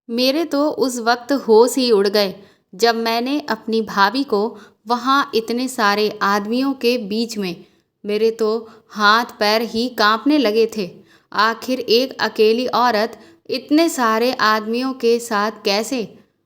मेरे तो उस वक्त होश ही उड़ गए जब मैंने अपनी भाभी को वहाँ इतने सारे आदमियों के बीच में, मेरे तो हाथ पैर ही कांपने लगे थे। आखिर एक अकेली औरत इतने सारे आदमियों के साथ कैसे,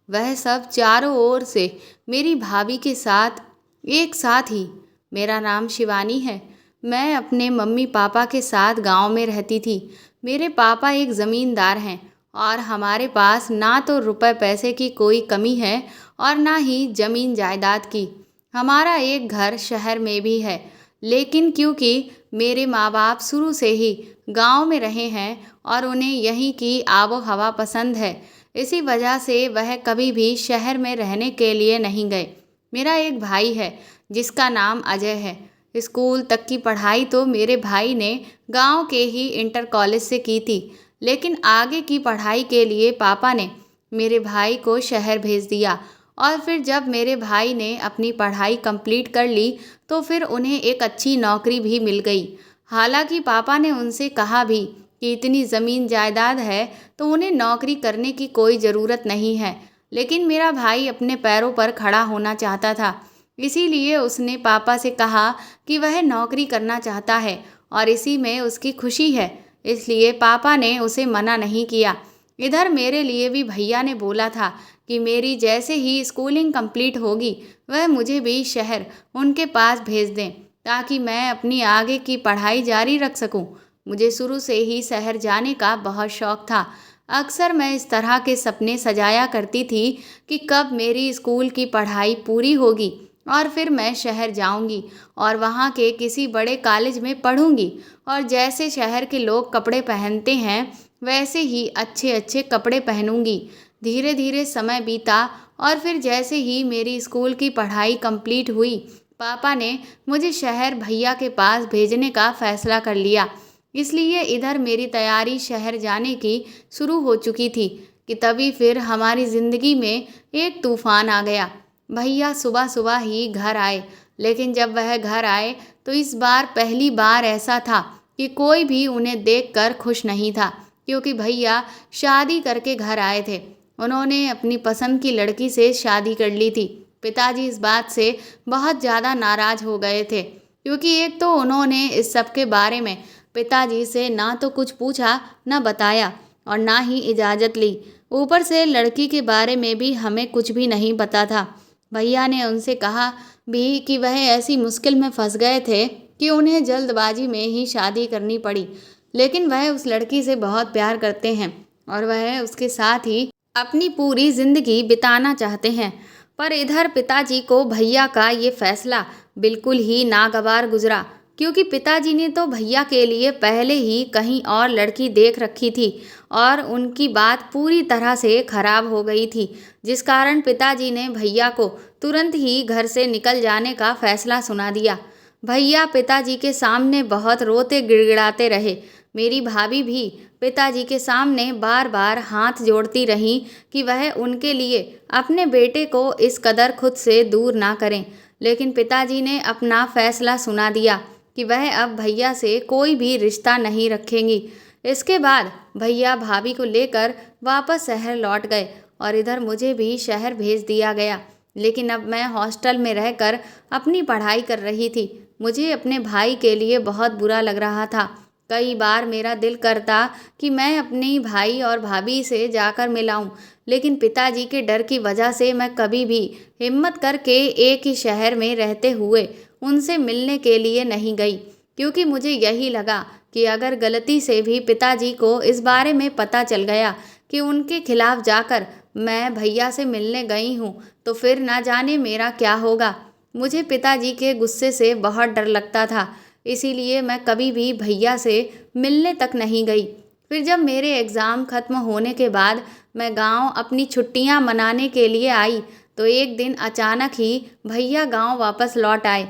वह सब चारों ओर से मेरी भाभी के साथ एक साथ ही। मेरा नाम शिवानी है। मैं अपने मम्मी पापा के साथ गांव में रहती थी। मेरे पापा एक ज़मींदार हैं और हमारे पास ना तो रुपए पैसे की कोई कमी है और ना ही ज़मीन जायदाद की। हमारा एक घर शहर में भी है, लेकिन क्योंकि मेरे माँ बाप शुरू से ही गांव में रहे हैं और उन्हें यहीं की आबो हवा पसंद है, इसी वजह से वह कभी भी शहर में रहने के लिए नहीं गए। मेरा एक भाई है जिसका नाम अजय है। स्कूल तक की पढ़ाई तो मेरे भाई ने गांव के ही इंटर कॉलेज से की थी, लेकिन आगे की पढ़ाई के लिए पापा ने मेरे भाई को शहर भेज दिया। और फिर जब मेरे भाई ने अपनी पढ़ाई कंप्लीट कर ली तो फिर उन्हें एक अच्छी नौकरी भी मिल गई। हालांकि पापा ने उनसे कहा भी कि इतनी ज़मीन जायदाद है तो उन्हें नौकरी करने की कोई ज़रूरत नहीं है, लेकिन मेरा भाई अपने पैरों पर खड़ा होना चाहता था। इसीलिए उसने पापा से कहा कि वह नौकरी करना चाहता है और इसी में उसकी खुशी है, इसलिए पापा ने उसे मना नहीं किया। इधर मेरे लिए भी भैया ने बोला था कि मेरी जैसे ही स्कूलिंग कंप्लीट होगी वह मुझे भी शहर उनके पास भेज दें ताकि मैं अपनी आगे की पढ़ाई जारी रख सकूं। मुझे शुरू से ही शहर जाने का बहुत शौक था। अक्सर मैं इस तरह के सपने सजाया करती थी कि कब मेरी स्कूल की पढ़ाई पूरी होगी और फिर मैं शहर जाऊंगी और वहाँ के किसी बड़े कॉलेज में पढ़ूंगी और जैसे शहर के लोग कपड़े पहनते हैं वैसे ही अच्छे अच्छे कपड़े पहनूंगी। धीरे धीरे समय बीता और फिर जैसे ही मेरी स्कूल की पढ़ाई कंप्लीट हुई, पापा ने मुझे शहर भैया के पास भेजने का फैसला कर लिया। इसलिए इधर मेरी तैयारी शहर जाने की शुरू हो चुकी थी कि तभी फिर हमारी ज़िंदगी में एक तूफान आ गया। भैया सुबह सुबह ही घर आए, लेकिन जब वह घर आए तो इस बार पहली बार ऐसा था कि कोई भी उन्हें देखकर खुश नहीं था, क्योंकि भैया शादी करके घर आए थे। उन्होंने अपनी पसंद की लड़की से शादी कर ली थी। पिताजी इस बात से बहुत ज़्यादा नाराज़ हो गए थे, क्योंकि एक तो उन्होंने इस सब के बारे में पिताजी से ना तो कुछ पूछा, ना बताया और ना ही इजाज़त ली। ऊपर से लड़की के बारे में भी हमें कुछ भी नहीं पता था। भैया ने उनसे कहा भी कि वह ऐसी मुश्किल में फंस गए थे कि उन्हें जल्दबाजी में ही शादी करनी पड़ी, लेकिन वह उस लड़की से बहुत प्यार करते हैं और वह उसके साथ ही अपनी पूरी ज़िंदगी बिताना चाहते हैं। पर इधर पिताजी को भैया का ये फैसला बिल्कुल ही नागवार गुजरा, क्योंकि पिताजी ने तो भैया के लिए पहले ही कहीं और लड़की देख रखी थी और उनकी बात पूरी तरह से खराब हो गई थी, जिस कारण पिताजी ने भैया को तुरंत ही घर से निकल जाने का फैसला सुना दिया। भैया पिताजी के सामने बहुत रोते गिड़गिड़ाते रहे। मेरी भाभी भी पिताजी के सामने बार बार हाथ जोड़ती रहीं कि वह उनके लिए अपने बेटे को इस कदर खुद से दूर ना करें, लेकिन पिताजी ने अपना फैसला सुना दिया कि वह अब भैया से कोई भी रिश्ता नहीं रखेंगी। इसके बाद भैया भाभी को लेकर वापस शहर लौट गए और इधर मुझे भी शहर भेज दिया गया। लेकिन अब मैं हॉस्टल में रहकर अपनी पढ़ाई कर रही थी। मुझे अपने भाई के लिए बहुत बुरा लग रहा था। कई बार मेरा दिल करता कि मैं अपने भाई और भाभी से जाकर मिलाऊं, लेकिन पिताजी के डर की वजह से मैं कभी भी हिम्मत करके एक ही शहर में रहते हुए उनसे मिलने के लिए नहीं गई, क्योंकि मुझे यही लगा कि अगर गलती से भी पिताजी को इस बारे में पता चल गया कि उनके खिलाफ जाकर मैं भैया से मिलने गई हूँ तो फिर ना जाने मेरा क्या होगा। मुझे पिताजी के गुस्से से बहुत डर लगता था, इसीलिए मैं कभी भी भैया से मिलने तक नहीं गई। फिर जब मेरे एग्ज़ाम ख़त्म होने के बाद मैं गांव अपनी छुट्टियां मनाने के लिए आई तो एक दिन अचानक ही भैया गांव वापस लौट आए।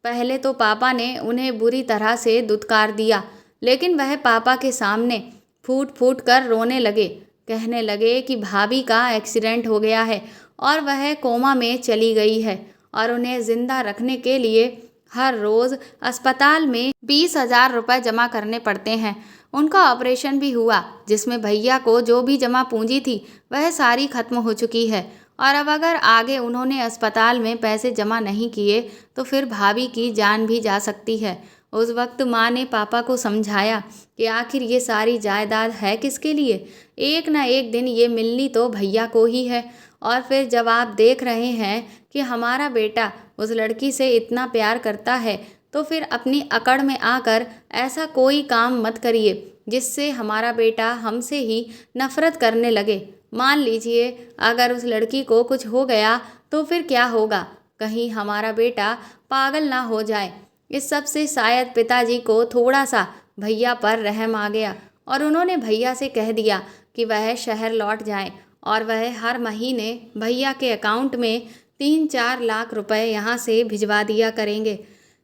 पहले तो पापा ने उन्हें बुरी तरह से दुत्कार दिया, लेकिन वह पापा के सामने फूट फूट कर रोने लगे। कहने लगे कि भाभी का एक्सीडेंट हो गया है और वह कोमा में चली गई है और उन्हें ज़िंदा रखने के लिए हर रोज़ अस्पताल में 20,000 रुपये जमा करने पड़ते हैं। उनका ऑपरेशन भी हुआ, जिसमें भैया को जो भी जमा पूंजी थी वह सारी खत्म हो चुकी है। और अब अगर आगे उन्होंने अस्पताल में पैसे जमा नहीं किए तो फिर भाभी की जान भी जा सकती है। उस वक्त माँ ने पापा को समझाया कि आखिर ये सारी जायदाद है किसके लिए, एक ना एक दिन ये मिलनी तो भैया को ही है। और फिर जब आप देख रहे हैं कि हमारा बेटा उस लड़की से इतना प्यार करता है, तो फिर अपनी अकड़ में आकर ऐसा कोई काम मत करिए जिससे हमारा बेटा हमसे ही नफरत करने लगे। मान लीजिए अगर उस लड़की को कुछ हो गया तो फिर क्या होगा, कहीं हमारा बेटा पागल ना हो जाए। इस सब से शायद पिताजी को थोड़ा सा भैया पर रहम आ गया और उन्होंने भैया से कह दिया कि वह शहर लौट जाए और वह हर महीने भैया के अकाउंट में 3-4 लाख रुपए यहाँ से भिजवा दिया करेंगे।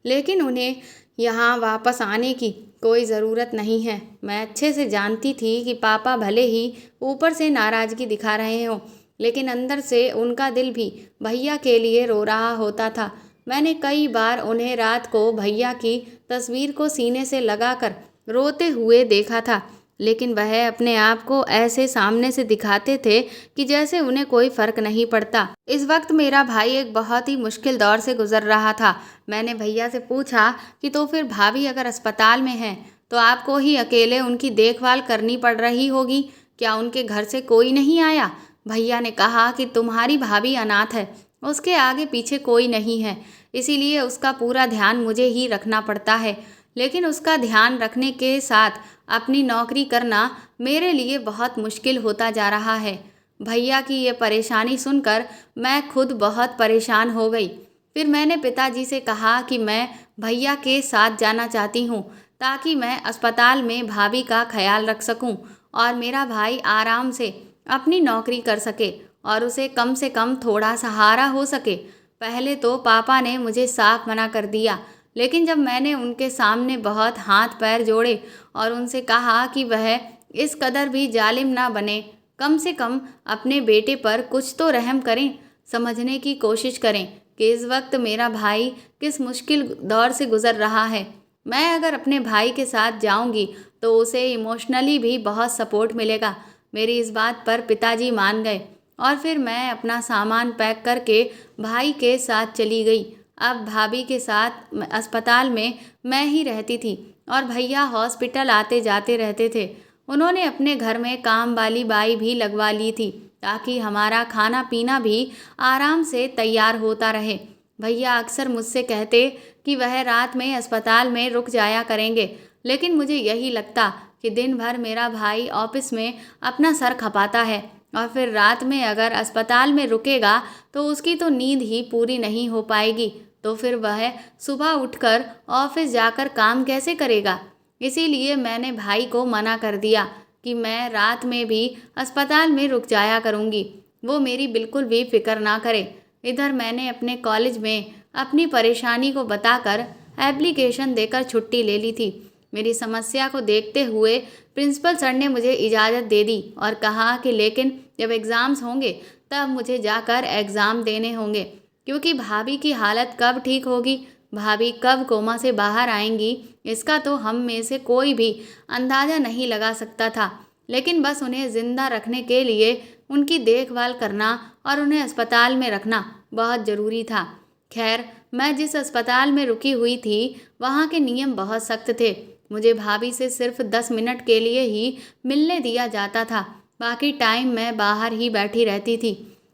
लेकिन उन्हें यहाँ वापस आने की कोई ज़रूरत नहीं है। मैं अच्छे से जानती थी कि पापा भले ही ऊपर से नाराज़गी दिखा रहे हों, लेकिन अंदर से उनका दिल भी भैया के लिए रो रहा होता था। मैंने कई बार उन्हें रात को भैया की तस्वीर को सीने से लगाकर रोते हुए देखा था, लेकिन वह अपने आप को ऐसे सामने से दिखाते थे कि जैसे उन्हें कोई फर्क नहीं पड़ता। इस वक्त मेरा भाई एक बहुत ही मुश्किल दौर से गुजर रहा था। मैंने भैया से पूछा कि तो फिर भाभी अगर अस्पताल में हैं तो आपको ही अकेले उनकी देखभाल करनी पड़ रही होगी, क्या उनके घर से कोई नहीं आया? भैया ने कहा कि तुम्हारी भाभी अनाथ है, उसके आगे पीछे कोई नहीं है, इसीलिए उसका पूरा ध्यान मुझे ही रखना पड़ता है। लेकिन उसका ध्यान रखने के साथ अपनी नौकरी करना मेरे लिए बहुत मुश्किल होता जा रहा है। भैया की ये परेशानी सुनकर मैं खुद बहुत परेशान हो गई। फिर मैंने पिताजी से कहा कि मैं भैया के साथ जाना चाहती हूँ ताकि मैं अस्पताल में भाभी का ख्याल रख सकूँ और मेरा भाई आराम से अपनी नौकरी कर सके और उसे कम से कम थोड़ा सहारा हो सके। पहले तो पापा ने मुझे साफ मना कर दिया, लेकिन जब मैंने उनके सामने बहुत हाथ पैर जोड़े और उनसे कहा कि वह इस कदर भी जालिम ना बने, कम से कम अपने बेटे पर कुछ तो रहम करें, समझने की कोशिश करें कि इस वक्त मेरा भाई किस मुश्किल दौर से गुजर रहा है। मैं अगर अपने भाई के साथ जाऊंगी तो उसे इमोशनली भी बहुत सपोर्ट मिलेगा। मेरी इस बात पर पिताजी मान गए और फिर मैं अपना सामान पैक करके भाई के साथ चली गई। अब भाभी के साथ अस्पताल में मैं ही रहती थी और भैया हॉस्पिटल आते जाते रहते थे। उन्होंने अपने घर में काम वाली बाई भी लगवा ली थी ताकि हमारा खाना पीना भी आराम से तैयार होता रहे। भैया अक्सर मुझसे कहते कि वह रात में अस्पताल में रुक जाया करेंगे, लेकिन मुझे यही लगता कि दिन भर मेरा भाई ऑफिस में अपना सर खपाता है और फिर रात में अगर अस्पताल में रुकेगा तो उसकी तो नींद ही पूरी नहीं हो पाएगी, तो फिर वह सुबह उठकर ऑफिस जाकर काम कैसे करेगा। इसीलिए मैंने भाई को मना कर दिया कि मैं रात में भी अस्पताल में रुक जाया करूँगी, वो मेरी बिल्कुल भी फिक्र ना करे। इधर मैंने अपने कॉलेज में अपनी परेशानी को बताकर एप्लीकेशन देकर छुट्टी ले ली थी। मेरी समस्या को देखते हुए प्रिंसिपल सर ने मुझे इजाज़त दे दी और कहा कि लेकिन जब एग्ज़ाम्स होंगे तब मुझे जाकर एग्ज़ाम देने होंगे, क्योंकि भाभी की हालत कब ठीक होगी, भाभी कब कोमा से बाहर आएंगी, इसका तो हम में से कोई भी अंदाज़ा नहीं लगा सकता था। लेकिन बस उन्हें ज़िंदा रखने के लिए उनकी देखभाल करना और उन्हें अस्पताल में रखना बहुत ज़रूरी था। खैर, मैं जिस अस्पताल में रुकी हुई थी वहाँ के नियम बहुत सख्त थे। मुझे भाभी से सिर्फ 10 मिनट के लिए ही मिलने दिया जाता था, बाकी टाइम मैं बाहर ही बैठी रहती थी।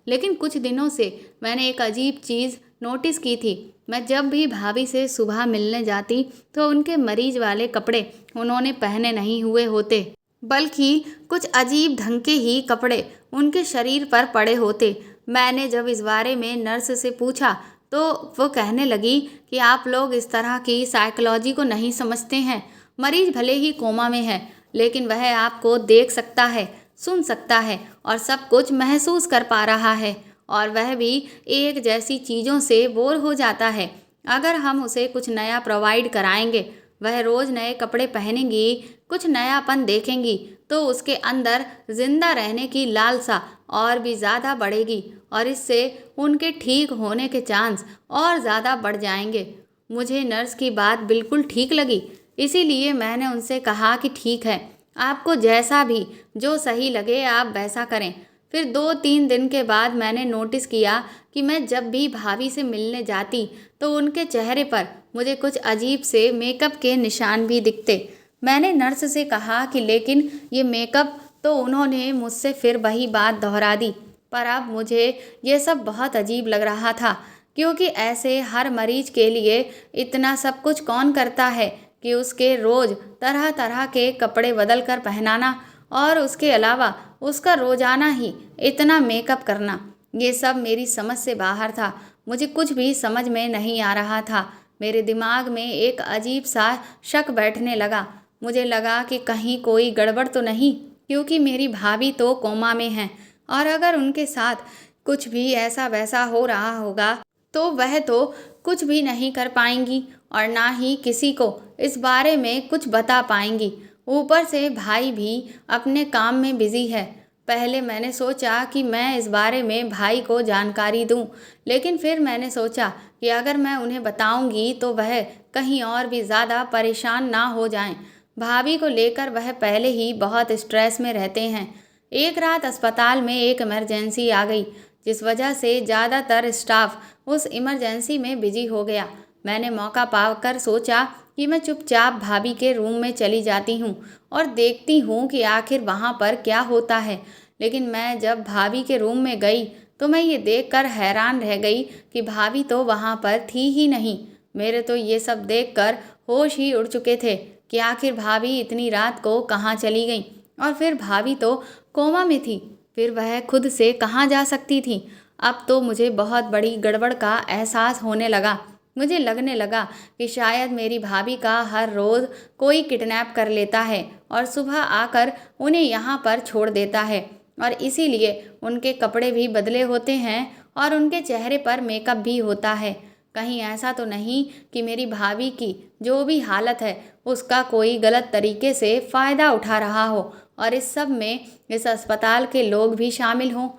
लेकिन कुछ दिनों से मैंने एक अजीब चीज़ नोटिस की थी। मैं जब भी भाभी से सुबह मिलने जाती तो उनके मरीज वाले कपड़े उन्होंने पहने नहीं हुए होते, बल्कि कुछ अजीब ढंग के ही कपड़े उनके शरीर पर पड़े होते। मैंने जब इस बारे में नर्स से पूछा तो वो कहने लगी कि आप लोग इस तरह की साइकोलॉजी को नहीं समझते हैं। मरीज भले ही कोमा में है, लेकिन वह आपको देख सकता है, सुन सकता है और सब कुछ महसूस कर पा रहा है, और वह भी एक जैसी चीज़ों से बोर हो जाता है। अगर हम उसे कुछ नया प्रोवाइड कराएंगे, वह रोज़ नए कपड़े पहनेंगी, कुछ नयापन देखेंगी, तो उसके अंदर जिंदा रहने की लालसा और भी ज़्यादा बढ़ेगी और इससे उनके ठीक होने के चांस और ज़्यादा बढ़ जाएंगे। मुझे नर्स की बात बिल्कुल ठीक लगी, इसीलिए मैंने उनसे कहा कि ठीक है, आपको जैसा भी जो सही लगे आप वैसा करें। फिर 2-3 दिन के बाद मैंने नोटिस किया कि मैं जब भी भाभी से मिलने जाती तो उनके चेहरे पर मुझे कुछ अजीब से मेकअप के निशान भी दिखते। मैंने नर्स से कहा कि लेकिन ये मेकअप, तो उन्होंने मुझसे फिर वही बात दोहरा दी। पर अब मुझे ये सब बहुत अजीब लग रहा था, क्योंकि ऐसे हर मरीज के लिए इतना सब कुछ कौन करता है कि उसके रोज़ तरह तरह के कपड़े बदल कर पहनाना, और उसके अलावा उसका रोज़ाना ही इतना मेकअप करना। ये सब मेरी समझ से बाहर था। मुझे कुछ भी समझ में नहीं आ रहा था। मेरे दिमाग में एक अजीब सा शक बैठने लगा। मुझे लगा कि कहीं कोई गड़बड़ तो नहीं, क्योंकि मेरी भाभी तो कोमा में हैं, और अगर उनके साथ कुछ भी ऐसा वैसा हो रहा होगा तो वह तो कुछ भी नहीं कर पाएंगी और ना ही किसी को इस बारे में कुछ बता पाएंगी। ऊपर से भाई भी अपने काम में बिजी है। पहले मैंने सोचा कि मैं इस बारे में भाई को जानकारी दूं, लेकिन फिर मैंने सोचा कि अगर मैं उन्हें बताऊंगी तो वह कहीं और भी ज़्यादा परेशान ना हो जाएं। भाभी को लेकर वह पहले ही बहुत स्ट्रेस में रहते हैं। एक रात अस्पताल में एक इमरजेंसी आ गई, जिस वजह से ज़्यादातर स्टाफ उस इमरजेंसी में बिजी हो गया। मैंने मौका पाकर सोचा कि मैं चुपचाप भाभी के रूम में चली जाती हूँ और देखती हूँ कि आखिर वहाँ पर क्या होता है। लेकिन मैं जब भाभी के रूम में गई तो मैं ये देखकर हैरान रह गई कि भाभी तो वहाँ पर थी ही नहीं। मेरे तो ये सब देखकर होश ही उड़ चुके थे कि आखिर भाभी इतनी रात को कहाँ चली गई, और फिर भाभी तो कोमा में थी, फिर वह खुद से कहाँ जा सकती थी। अब तो मुझे बहुत बड़ी गड़बड़ का एहसास होने लगा। मुझे लगने लगा कि शायद मेरी भाभी का हर रोज़ कोई किडनैप कर लेता है और सुबह आकर उन्हें यहाँ पर छोड़ देता है, और इसीलिए उनके कपड़े भी बदले होते हैं और उनके चेहरे पर मेकअप भी होता है। कहीं ऐसा तो नहीं कि मेरी भाभी की जो भी हालत है उसका कोई गलत तरीके से फ़ायदा उठा रहा हो और इस सब में इस अस्पताल के लोग भी शामिल हों।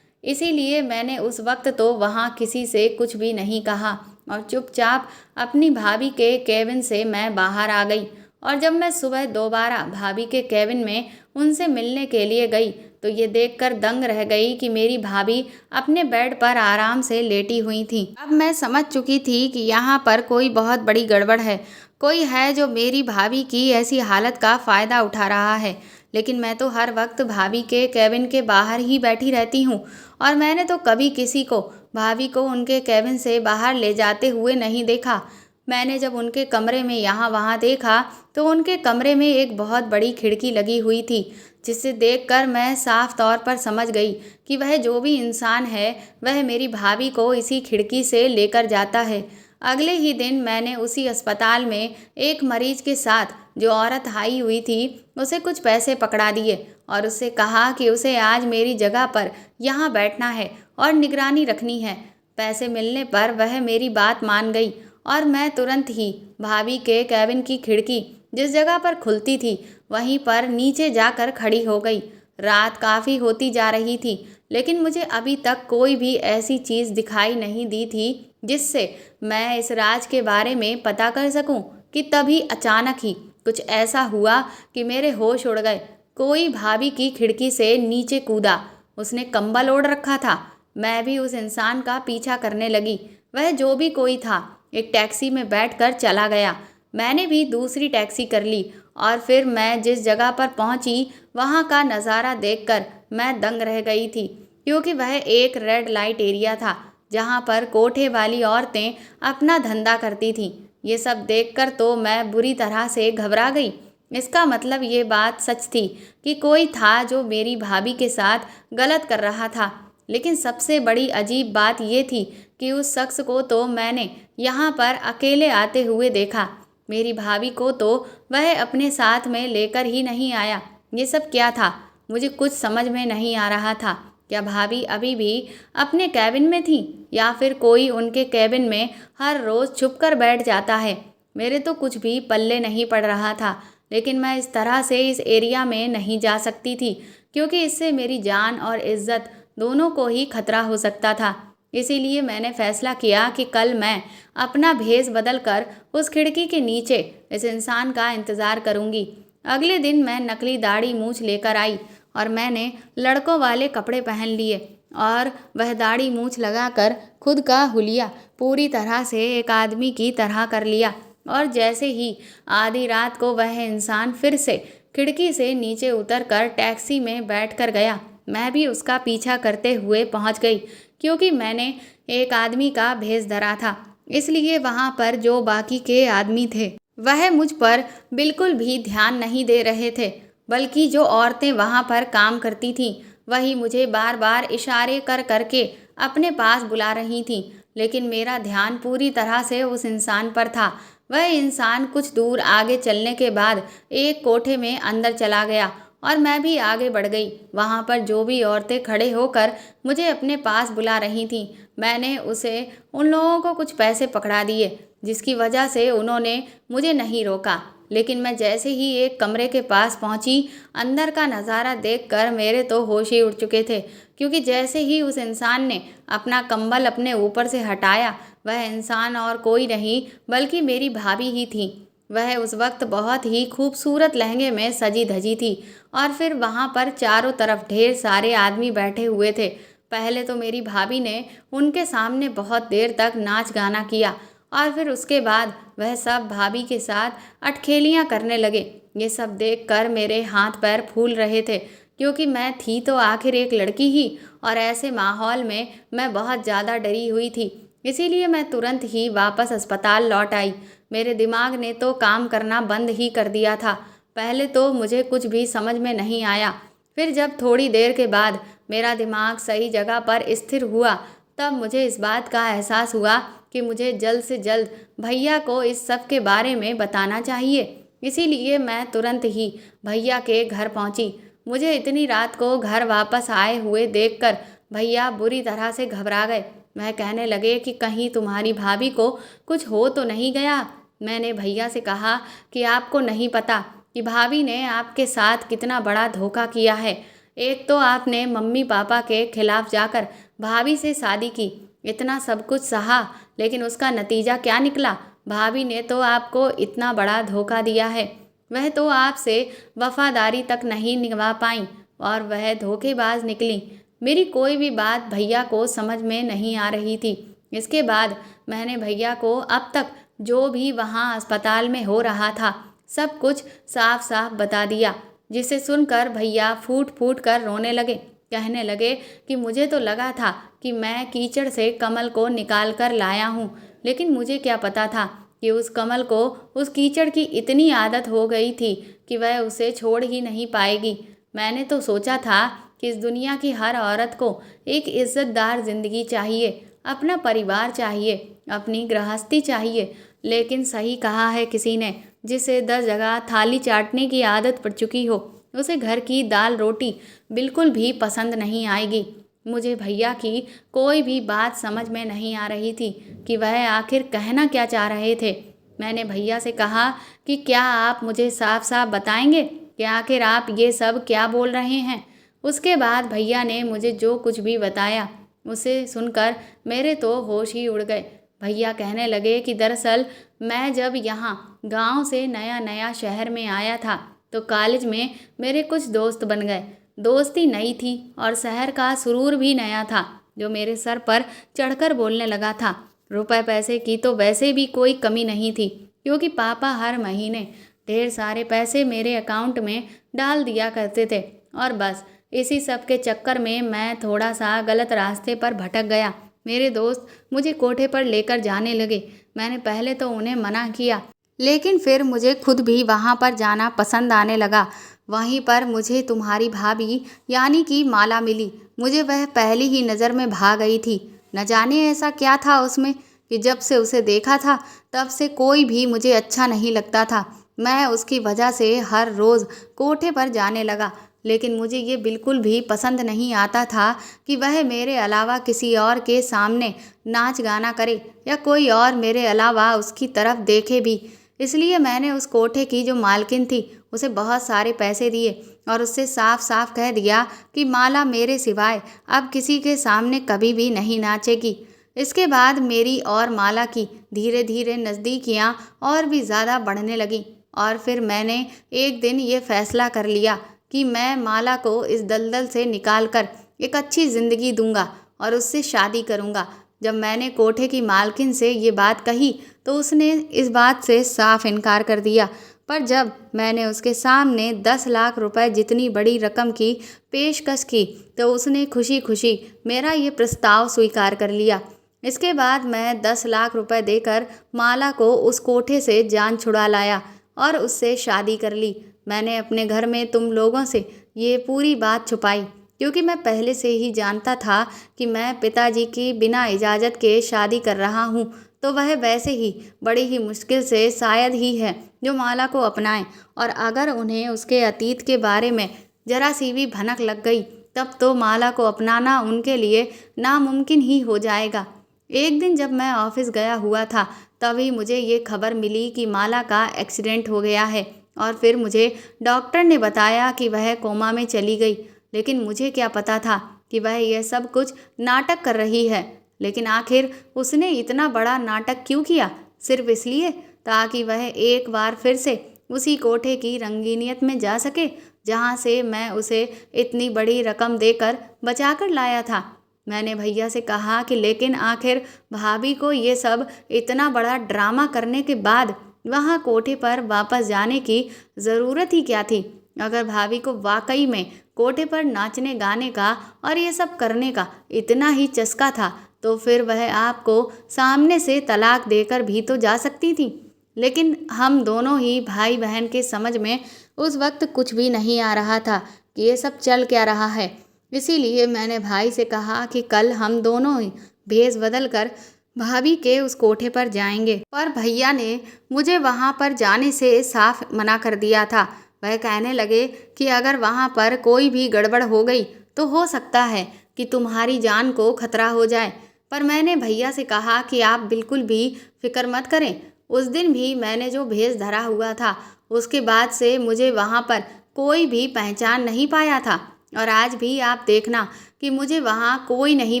इसीलिए मैंने उस वक्त तो वहाँ किसी से कुछ भी नहीं कहा और चुपचाप अपनी भाभी के केबिन से मैं बाहर आ गई। और जब मैं सुबह दोबारा भाभी के केबिन में उनसे मिलने के लिए गई तो ये देखकर दंग रह गई कि मेरी भाभी अपने बेड पर आराम से लेटी हुई थी। अब मैं समझ चुकी थी कि यहाँ पर कोई बहुत बड़ी गड़बड़ है। कोई है जो मेरी भाभी की ऐसी हालत का फ़ायदा उठा रहा है। लेकिन मैं तो हर वक्त भाभी के केबिन के बाहर ही बैठी रहती हूँ, और मैंने तो कभी किसी को भाभी को उनके केबिन से बाहर ले जाते हुए नहीं देखा। मैंने जब उनके कमरे में यहाँ वहाँ देखा तो उनके कमरे में एक बहुत बड़ी खिड़की लगी हुई थी, जिसे देखकर मैं साफ तौर पर समझ गई कि वह जो भी इंसान है वह मेरी भाभी को इसी खिड़की से लेकर जाता है। अगले ही दिन मैंने उसी अस्पताल में एक मरीज के साथ जो औरत आई हुई थी उसे कुछ पैसे पकड़ा दिए और उससे कहा कि उसे आज मेरी जगह पर यहाँ बैठना है और निगरानी रखनी है। पैसे मिलने पर वह मेरी बात मान गई और मैं तुरंत ही भाभी के कैबिन की खिड़की जिस जगह पर खुलती थी वहीं पर नीचे जाकर खड़ी हो गई। रात काफ़ी होती जा रही थी, लेकिन मुझे अभी तक कोई भी ऐसी चीज़ दिखाई नहीं दी थी जिससे मैं इस राज के बारे में पता कर सकूं कि तभी अचानक ही कुछ ऐसा हुआ कि मेरे होश उड़ गए। कोई भाभी की खिड़की से नीचे कूदा। उसने कंबल ओढ़ रखा था। मैं भी उस इंसान का पीछा करने लगी। वह जो भी कोई था एक टैक्सी में बैठकर चला गया। मैंने भी दूसरी टैक्सी कर ली और फिर मैं जिस जगह पर पहुंची वहां का नज़ारा देखकर मैं दंग रह गई थी, क्योंकि वह एक रेड लाइट एरिया था जहां पर कोठे वाली औरतें अपना धंधा करती थीं। ये सब देखकर तो मैं बुरी तरह से घबरा गई। इसका मतलब ये बात सच थी कि कोई था जो मेरी भाभी के साथ गलत कर रहा था। लेकिन सबसे बड़ी अजीब बात ये थी कि उस शख्स को तो मैंने यहाँ पर अकेले आते हुए देखा। मेरी भाभी को तो वह अपने साथ में लेकर ही नहीं आया। ये सब क्या था? मुझे कुछ समझ में नहीं आ रहा था। क्या भाभी अभी भी अपने कैबिन में थी या फिर कोई उनके कैबिन में हर रोज़ छुपकर बैठ जाता है? मेरे तो कुछ भी पल्ले नहीं पड़ रहा था। लेकिन मैं इस तरह से इस एरिया में नहीं जा सकती थी, क्योंकि इससे मेरी जान और इज्जत दोनों को ही खतरा हो सकता था। इसीलिए मैंने फैसला किया कि कल मैं अपना भेष बदल कर उस खिड़की के नीचे इस इंसान का इंतज़ार करूंगी। अगले दिन मैं नकली दाढ़ी मूछ लेकर आई और मैंने लड़कों वाले कपड़े पहन लिए और वह दाढ़ी मूछ लगाकर खुद का हुलिया पूरी तरह से एक आदमी की तरह कर लिया। और जैसे ही आधी रात को वह इंसान फिर से खिड़की से नीचे उतरकर टैक्सी में बैठकर गया, मैं भी उसका पीछा करते हुए पहुंच गई। क्योंकि मैंने एक आदमी का भेष धरा था, इसलिए वहां पर जो बाकी के आदमी थे वह मुझ पर बिल्कुल भी ध्यान नहीं दे रहे थे, बल्कि जो औरतें वहां पर काम करती थीं वही मुझे बार बार इशारे कर करके अपने पास बुला रही थीं। लेकिन मेरा ध्यान पूरी तरह से उस इंसान पर था। वह इंसान कुछ दूर आगे चलने के बाद एक कोठे में अंदर चला गया और मैं भी आगे बढ़ गई। वहाँ पर जो भी औरतें खड़े होकर मुझे अपने पास बुला रही थीं, मैंने उन लोगों को कुछ पैसे पकड़ा दिए, जिसकी वजह से उन्होंने मुझे नहीं रोका। लेकिन मैं जैसे ही एक कमरे के पास पहुंची, अंदर का नज़ारा देखकर मेरे तो होश ही उड़ चुके थे। क्योंकि जैसे ही उस इंसान ने अपना कंबल अपने ऊपर से हटाया, वह इंसान और कोई नहीं बल्कि मेरी भाभी ही थी। वह उस वक्त बहुत ही खूबसूरत लहंगे में सजी धजी थी और फिर वहाँ पर चारों तरफ ढेर सारे आदमी बैठे हुए थे। पहले तो मेरी भाभी ने उनके सामने बहुत देर तक नाच गाना किया और फिर उसके बाद वह सब भाभी के साथ अटखेलियाँ करने लगे। ये सब देखकर मेरे हाथ पैर फूल रहे थे, क्योंकि मैं थी तो आखिर एक लड़की ही, और ऐसे माहौल में मैं बहुत ज़्यादा डरी हुई थी। इसीलिए मैं तुरंत ही वापस अस्पताल लौट आई। मेरे दिमाग ने तो काम करना बंद ही कर दिया था। पहले तो मुझे कुछ भी समझ में नहीं आया, फिर जब थोड़ी देर के बाद मेरा दिमाग सही जगह पर स्थिर हुआ, तब मुझे इस बात का एहसास हुआ कि मुझे जल्द से जल्द भैया को इस सब के बारे में बताना चाहिए। इसीलिए मैं तुरंत ही भैया के घर पहुंची। मुझे इतनी रात को घर वापस आए हुए देखकर भैया बुरी तरह से घबरा गए। वह कहने लगे कि कहीं तुम्हारी भाभी को कुछ हो तो नहीं गया। मैंने भैया से कहा कि आपको नहीं पता कि भाभी ने आपके साथ कितना बड़ा धोखा किया है। एक तो आपने मम्मी पापा के खिलाफ जाकर भाभी से शादी की, इतना सब कुछ सहा, लेकिन उसका नतीजा क्या निकला? भाभी ने तो आपको इतना बड़ा धोखा दिया है। वह तो आपसे वफादारी तक नहीं निभा पाई और वह धोखेबाज निकली। मेरी कोई भी बात भैया को समझ में नहीं आ रही थी। इसके बाद मैंने भैया को अब तक जो भी वहाँ अस्पताल में हो रहा था सब कुछ साफ साफ बता दिया, जिसे सुनकर भैया फूट फूट कर रोने लगे। कहने लगे कि मुझे तो लगा था कि मैं कीचड़ से कमल को निकाल कर लाया हूँ, लेकिन मुझे क्या पता था कि उस कमल को उस कीचड़ की इतनी आदत हो गई थी कि वह उसे छोड़ ही नहीं पाएगी। मैंने तो सोचा था कि इस दुनिया की हर औरत को एक इज्जतदार ज़िंदगी चाहिए, अपना परिवार चाहिए, अपनी गृहस्थी चाहिए। लेकिन सही कहा है किसी ने, जिसे 10 जगह थाली चाटने की आदत पड़ चुकी हो, उसे घर की दाल रोटी बिल्कुल भी पसंद नहीं आएगी। मुझे भैया की कोई भी बात समझ में नहीं आ रही थी कि वह आखिर कहना क्या चाह रहे थे। मैंने भैया से कहा कि क्या आप मुझे साफ साफ बताएंगे कि आखिर आप ये सब क्या बोल रहे हैं। उसके बाद भैया ने मुझे जो कुछ भी बताया, उसे सुनकर मेरे तो होश ही उड़ गए। भैया कहने लगे कि दरअसल मैं जब यहाँ गांव से नया नया शहर में आया था तो कॉलेज में मेरे कुछ दोस्त बन गए। दोस्ती नई थी और शहर का सुरूर भी नया था, जो मेरे सर पर चढ़कर बोलने लगा था। रुपए पैसे की तो वैसे भी कोई कमी नहीं थी, क्योंकि पापा हर महीने ढेर सारे पैसे मेरे अकाउंट में डाल दिया करते थे। और बस इसी सब के चक्कर में मैं थोड़ा सा गलत रास्ते पर भटक गया। मेरे दोस्त मुझे कोठे पर लेकर जाने लगे। मैंने पहले तो उन्हें मना किया, लेकिन फिर मुझे खुद भी वहाँ पर जाना पसंद आने लगा। वहीं पर मुझे तुम्हारी भाभी यानी कि माला मिली। मुझे वह पहली ही नज़र में भा गई थी। न जाने ऐसा क्या था उसमें कि जब से उसे देखा था तब से कोई भी मुझे अच्छा नहीं लगता था। मैं उसकी वजह से हर रोज़ कोठे पर जाने लगा, लेकिन मुझे ये बिल्कुल भी पसंद नहीं आता था कि वह मेरे अलावा किसी और के सामने नाच गाना करे या कोई और मेरे अलावा उसकी तरफ देखे भी। इसलिए मैंने उस कोठे की जो मालकिन थी उसे बहुत सारे पैसे दिए और उससे साफ साफ कह दिया कि माला मेरे सिवाय अब किसी के सामने कभी भी नहीं नाचेगी। इसके बाद मेरी और माला की धीरे धीरे नज़दीकियाँ और भी ज़्यादा बढ़ने लगीं और फिर मैंने एक दिन ये फैसला कर लिया कि मैं माला को इस दलदल से निकाल कर एक अच्छी ज़िंदगी दूंगा और उससे शादी करूंगा। जब मैंने कोठे की मालकिन से ये बात कही तो उसने इस बात से साफ इनकार कर दिया, पर जब मैंने उसके सामने 10 लाख रुपए जितनी बड़ी रकम की पेशकश की तो उसने खुशी खुशी मेरा ये प्रस्ताव स्वीकार कर लिया। इसके बाद मैं 10 लाख रुपए देकर माला को उस कोठे से जान छुड़ा लाया और उससे शादी कर ली। मैंने अपने घर में तुम लोगों से ये पूरी बात छुपाई क्योंकि मैं पहले से ही जानता था कि मैं पिताजी की बिना इजाज़त के शादी कर रहा हूँ, तो वह वैसे ही बड़ी ही मुश्किल से शायद ही है जो माला को अपनाएं, और अगर उन्हें उसके अतीत के बारे में जरा सी भी भनक लग गई तब तो माला को अपनाना उनके लिए नामुमकिन ही हो जाएगा। एक दिन जब मैं ऑफिस गया हुआ था तभी मुझे ये खबर मिली कि माला का एक्सीडेंट हो गया है और फिर मुझे डॉक्टर ने बताया कि वह कोमा में चली गई। लेकिन मुझे क्या पता था कि वह यह सब कुछ नाटक कर रही है। लेकिन आखिर उसने इतना बड़ा नाटक क्यों किया? सिर्फ इसलिए ताकि वह एक बार फिर से उसी कोठे की रंगीनियत में जा सके जहाँ से मैं उसे इतनी बड़ी रकम देकर बचा कर लाया था। मैंने भैया से कहा कि लेकिन आखिर भाभी को ये सब इतना बड़ा ड्रामा करने के बाद वहाँ कोठे पर वापस जाने की ज़रूरत ही क्या थी? अगर भाभी को वाकई में कोठे पर नाचने गाने का और ये सब करने का इतना ही चस्का था तो फिर वह आपको सामने से तलाक देकर भी तो जा सकती थी। लेकिन हम दोनों ही भाई बहन के समझ में उस वक्त कुछ भी नहीं आ रहा था कि ये सब चल क्या रहा है। इसीलिए मैंने भाई से कहा कि कल हम दोनों ही भेष बदल कर भाभी के उस कोठे पर जाएंगे, पर भैया ने मुझे वहाँ पर जाने से साफ मना कर दिया था। वह कहने लगे कि अगर वहाँ पर कोई भी गड़बड़ हो गई तो हो सकता है कि तुम्हारी जान को खतरा हो जाए। पर मैंने भैया से कहा कि आप बिल्कुल भी फिक्र मत करें। उस दिन भी मैंने जो भेष धरा हुआ था उसके बाद से मुझे वहाँ पर कोई भी पहचान नहीं पाया था, और आज भी आप देखना कि मुझे वहाँ कोई नहीं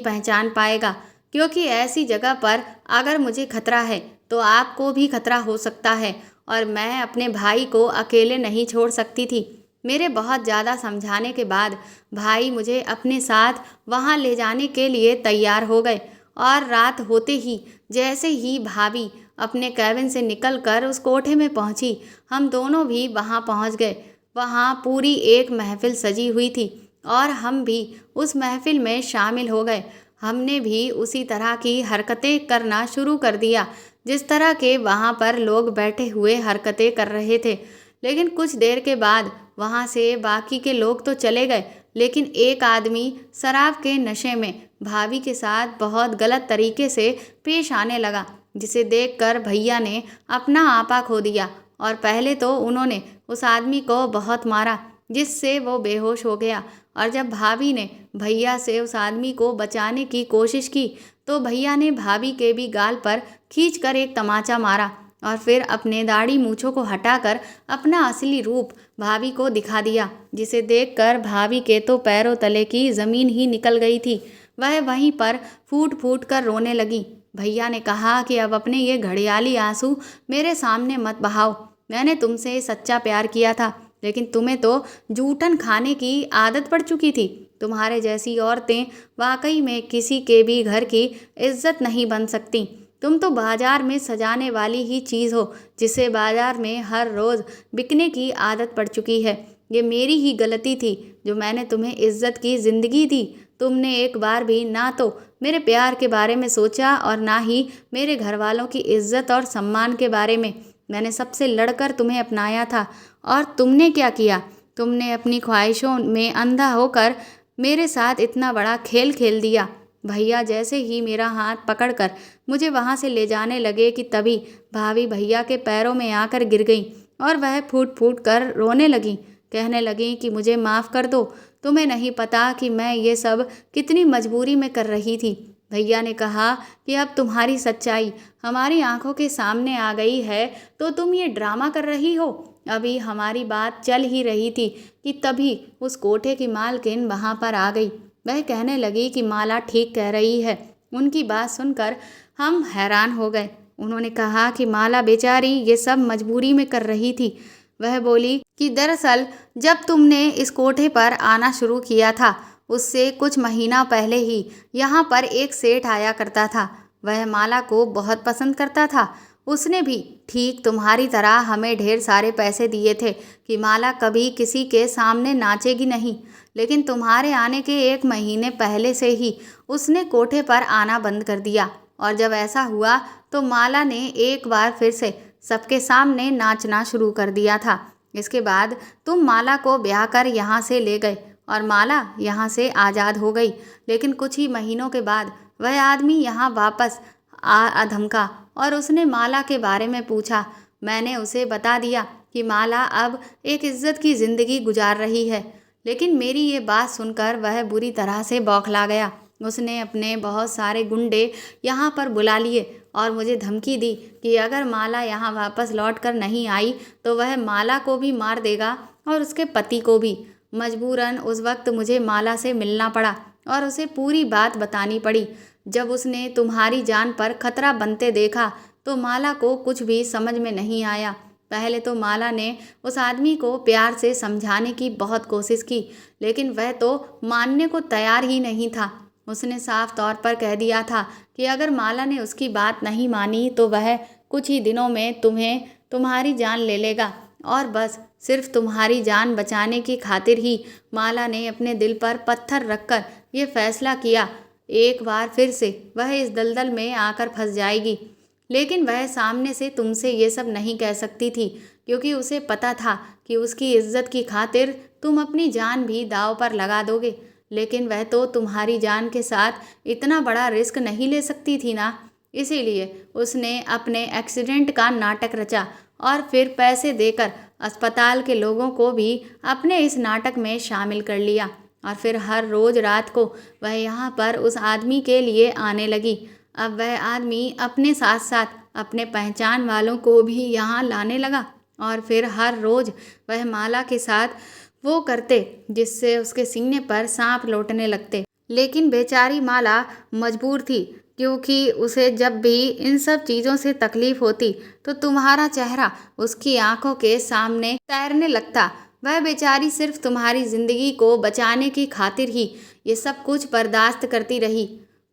पहचान पाएगा, क्योंकि ऐसी जगह पर अगर मुझे खतरा है तो आपको भी खतरा हो सकता है और मैं अपने भाई को अकेले नहीं छोड़ सकती थी। मेरे बहुत ज़्यादा समझाने के बाद भाई मुझे अपने साथ वहाँ ले जाने के लिए तैयार हो गए और रात होते ही जैसे ही भाभी अपने कैबिन से निकलकर उस कोठे में पहुँची, हम दोनों भी वहाँ पहुँच गए। वहाँ पूरी एक महफिल सजी हुई थी और हम भी उस महफिल में शामिल हो गए। हमने भी उसी तरह की हरकतें करना शुरू कर दिया जिस तरह के वहाँ पर लोग बैठे हुए हरकतें कर रहे थे। लेकिन कुछ देर के बाद वहाँ से बाकी के लोग तो चले गए, लेकिन एक आदमी शराब के नशे में भाभी के साथ बहुत गलत तरीके से पेश आने लगा, जिसे देखकर भैया ने अपना आपा खो दिया और पहले तो उन्होंने उस आदमी को बहुत मारा जिससे वो बेहोश हो गया, और जब भाभी ने भैया से उस आदमी को बचाने की कोशिश की तो भैया ने भाभी के भी गाल पर खींचकर एक तमाचा मारा और फिर अपने दाढ़ी मूँछों को हटाकर अपना असली रूप भाभी को दिखा दिया, जिसे देखकर भाभी के तो पैरों तले की ज़मीन ही निकल गई थी। वह वहीं पर फूट फूट कर रोने लगी। भैया ने कहा कि अब अपने ये घड़ियाली आंसू मेरे सामने मत बहाओ। मैंने तुमसे सच्चा प्यार किया था, लेकिन तुम्हें तो जूठन खाने की आदत पड़ चुकी थी। तुम्हारे जैसी औरतें वाकई में किसी के भी घर की इज्जत नहीं बन सकती। तुम तो बाजार में सजाने वाली ही चीज़ हो जिसे बाजार में हर रोज़ बिकने की आदत पड़ चुकी है। ये मेरी ही गलती थी जो मैंने तुम्हें इज्जत की ज़िंदगी दी। तुमने एक बार भी ना तो मेरे प्यार के बारे में सोचा और ना ही मेरे घर वालों की इज्जत और सम्मान के बारे में। मैंने सबसे लड़कर तुम्हें अपनाया था और तुमने क्या किया? तुमने अपनी ख्वाहिशों में अंधा होकर मेरे साथ इतना बड़ा खेल खेल दिया। भैया जैसे ही मेरा हाथ पकड़कर मुझे वहाँ से ले जाने लगे कि तभी भाभी भैया के पैरों में आकर गिर गई और वह फूट फूट कर रोने लगी, कहने लगी कि मुझे माफ़ कर दो, तुम्हें नहीं पता कि मैं ये सब कितनी मजबूरी में कर रही थी। भैया ने कहा कि अब तुम्हारी सच्चाई हमारी आंखों के सामने आ गई है तो तुम ये ड्रामा कर रही हो। अभी हमारी बात चल ही रही थी कि तभी उस कोठे की मालकिन वहाँ पर आ गई। वह कहने लगी कि माला ठीक कह रही है। उनकी बात सुनकर हम हैरान हो गए। उन्होंने कहा कि माला बेचारी ये सब मजबूरी में कर रही थी। वह बोली कि दरअसल जब तुमने इस कोठे पर आना शुरू किया था उससे कुछ महीना पहले ही यहाँ पर एक सेठ आया करता था। वह माला को बहुत पसंद करता था। उसने भी ठीक तुम्हारी तरह हमें ढेर सारे पैसे दिए थे कि माला कभी किसी के सामने नाचेगी नहीं। लेकिन तुम्हारे आने के 1 महीने पहले से ही उसने कोठे पर आना बंद कर दिया और जब ऐसा हुआ तो माला ने एक बार फिर से सबके सामने नाचना शुरू कर दिया था। इसके बाद तुम माला को ब्याह कर यहाँ से ले गए और माला यहाँ से आज़ाद हो गई। लेकिन कुछ ही महीनों के बाद वह आदमी यहाँ वापस आ धमका और उसने माला के बारे में पूछा। मैंने उसे बता दिया कि माला अब एक इज्जत की ज़िंदगी गुजार रही है। लेकिन मेरी ये बात सुनकर वह बुरी तरह से बौखला गया। उसने अपने बहुत सारे गुंडे यहाँ पर बुला लिए और मुझे धमकी दी कि अगर माला यहाँ वापस लौट कर नहीं आई तो वह माला को भी मार देगा और उसके पति को भी। मजबूरन उस वक्त मुझे माला से मिलना पड़ा और उसे पूरी बात बतानी पड़ी। जब उसने तुम्हारी जान पर खतरा बनते देखा तो माला को कुछ भी समझ में नहीं आया। पहले तो माला ने उस आदमी को प्यार से समझाने की बहुत कोशिश की, लेकिन वह तो मानने को तैयार ही नहीं था। उसने साफ तौर पर कह दिया था कि अगर माला ने उसकी बात नहीं मानी तो वह कुछ ही दिनों में तुम्हारी जान ले लेगा। और बस सिर्फ तुम्हारी जान बचाने की खातिर ही माला ने अपने दिल पर पत्थर रखकर ये फैसला किया एक बार फिर से वह इस दलदल में आकर फंस जाएगी। लेकिन वह सामने से तुमसे ये सब नहीं कह सकती थी क्योंकि उसे पता था कि उसकी इज्जत की खातिर तुम अपनी जान भी दांव पर लगा दोगे। लेकिन वह तो तुम्हारी जान के साथ इतना बड़ा रिस्क नहीं ले सकती थी ना। इसीलिए उसने अपने एक्सीडेंट का नाटक रचा और फिर पैसे देकर अस्पताल के लोगों को भी अपने इस नाटक में शामिल कर लिया। और फिर हर रोज़ रात को वह यहाँ पर उस आदमी के लिए आने लगी। अब वह आदमी अपने साथ साथ अपने पहचान वालों को भी यहाँ लाने लगा और फिर हर रोज़ वह माला के साथ वो करते जिससे उसके सीने पर सांप लौटने लगते। लेकिन बेचारी माला मजबूर थी क्योंकि उसे जब भी इन सब चीज़ों से तकलीफ होती तो तुम्हारा चेहरा उसकी आंखों के सामने तैरने लगता। वह बेचारी सिर्फ तुम्हारी ज़िंदगी को बचाने की खातिर ही ये सब कुछ बर्दाश्त करती रही।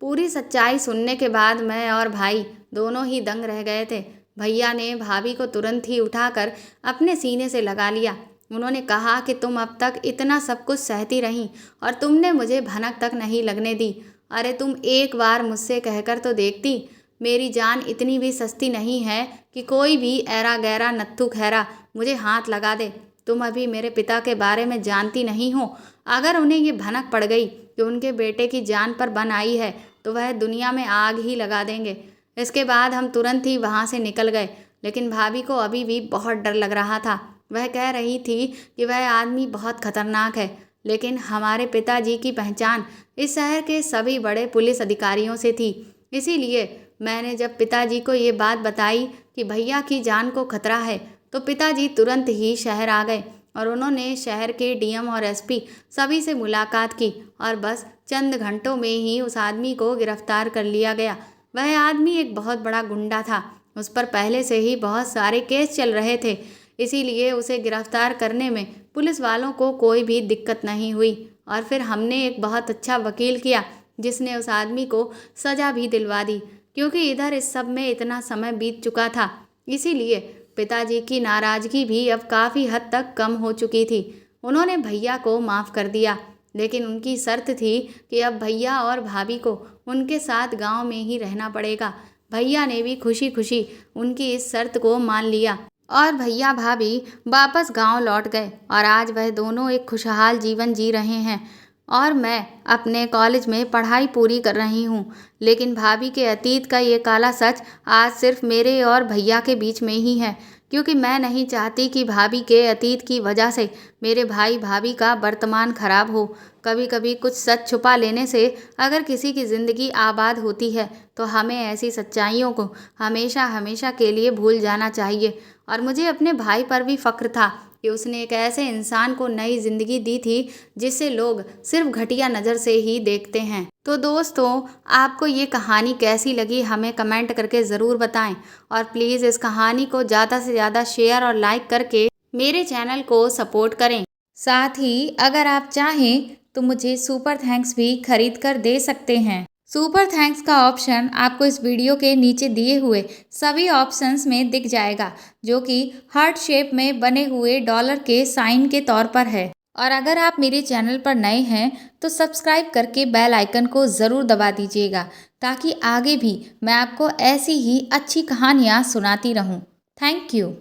पूरी सच्चाई सुनने के बाद मैं और भाई दोनों ही दंग रह गए थे। भैया ने भाभी को तुरंत ही उठाकर अपने सीने से लगा लिया। उन्होंने कहा कि तुम अब तक इतना सब कुछ सहती रहीं और तुमने मुझे भनक तक नहीं लगने दी। अरे तुम एक बार मुझसे कहकर तो देखती। मेरी जान इतनी भी सस्ती नहीं है कि कोई भी ऐरा गैरा नत्थु खैरा मुझे हाथ लगा दे। तुम अभी मेरे पिता के बारे में जानती नहीं हो। अगर उन्हें ये भनक पड़ गई कि उनके बेटे की जान पर बन आई है तो वह दुनिया में आग ही लगा देंगे। इसके बाद हम तुरंत ही वहाँ से निकल गए। लेकिन भाभी को अभी भी बहुत डर लग रहा था। वह कह रही थी कि वह आदमी बहुत खतरनाक है। लेकिन हमारे पिताजी की पहचान इस शहर के सभी बड़े पुलिस अधिकारियों से थी। इसीलिए मैंने जब पिताजी को ये बात बताई कि भैया की जान को खतरा है तो पिताजी तुरंत ही शहर आ गए और उन्होंने शहर के डीएम और एसपी सभी से मुलाकात की और बस चंद घंटों में ही उस आदमी को गिरफ्तार कर लिया गया। वह आदमी एक बहुत बड़ा गुंडा था। उस पर पहले से ही बहुत सारे केस चल रहे थे, इसीलिए उसे गिरफ्तार करने में पुलिस वालों को कोई भी दिक्कत नहीं हुई। और फिर हमने एक बहुत अच्छा वकील किया जिसने उस आदमी को सज़ा भी दिलवा दी क्योंकि इधर इस सब में इतना समय बीत चुका था। इसीलिए पिताजी की नाराज़गी भी अब काफ़ी हद तक कम हो चुकी थी। उन्होंने भैया को माफ़ कर दिया, लेकिन उनकी शर्त थी कि अब भैया और भाभी को उनके साथ गांव में ही रहना पड़ेगा। भैया ने भी खुशी खुशी उनकी इस शर्त को मान लिया और भैया भाभी वापस गांव लौट गए और आज वह दोनों एक खुशहाल जीवन जी रहे हैं और मैं अपने कॉलेज में पढ़ाई पूरी कर रही हूँ। लेकिन भाभी के अतीत का ये काला सच आज सिर्फ मेरे और भैया के बीच में ही है क्योंकि मैं नहीं चाहती कि भाभी के अतीत की वजह से मेरे भाई भाभी का वर्तमान खराब हो। कभी कभी कुछ सच छुपा लेने से अगर किसी की ज़िंदगी आबाद होती है तो हमें ऐसी सच्चाइयों को हमेशा हमेशा के लिए भूल जाना चाहिए। और मुझे अपने भाई पर भी फ़ख्र था कि उसने एक ऐसे इंसान को नई ज़िंदगी दी थी जिसे लोग सिर्फ घटिया नज़र से ही देखते हैं। तो दोस्तों, आपको ये कहानी कैसी लगी हमें कमेंट करके ज़रूर बताएं। और प्लीज़ इस कहानी को ज़्यादा से ज़्यादा शेयर और लाइक करके मेरे चैनल को सपोर्ट करें। साथ ही अगर आप चाहें तो मुझे सुपर थैंक्स भी खरीद कर दे सकते हैं। सुपर थैंक्स का ऑप्शन आपको इस वीडियो के नीचे दिए हुए सभी ऑप्शंस में दिख जाएगा, जो कि हार्ट शेप में बने हुए डॉलर के साइन के तौर पर है। और अगर आप मेरे चैनल पर नए हैं तो सब्सक्राइब करके बेल आइकन को ज़रूर दबा दीजिएगा, ताकि आगे भी मैं आपको ऐसी ही अच्छी कहानियाँ सुनाती रहूँ। Thank you.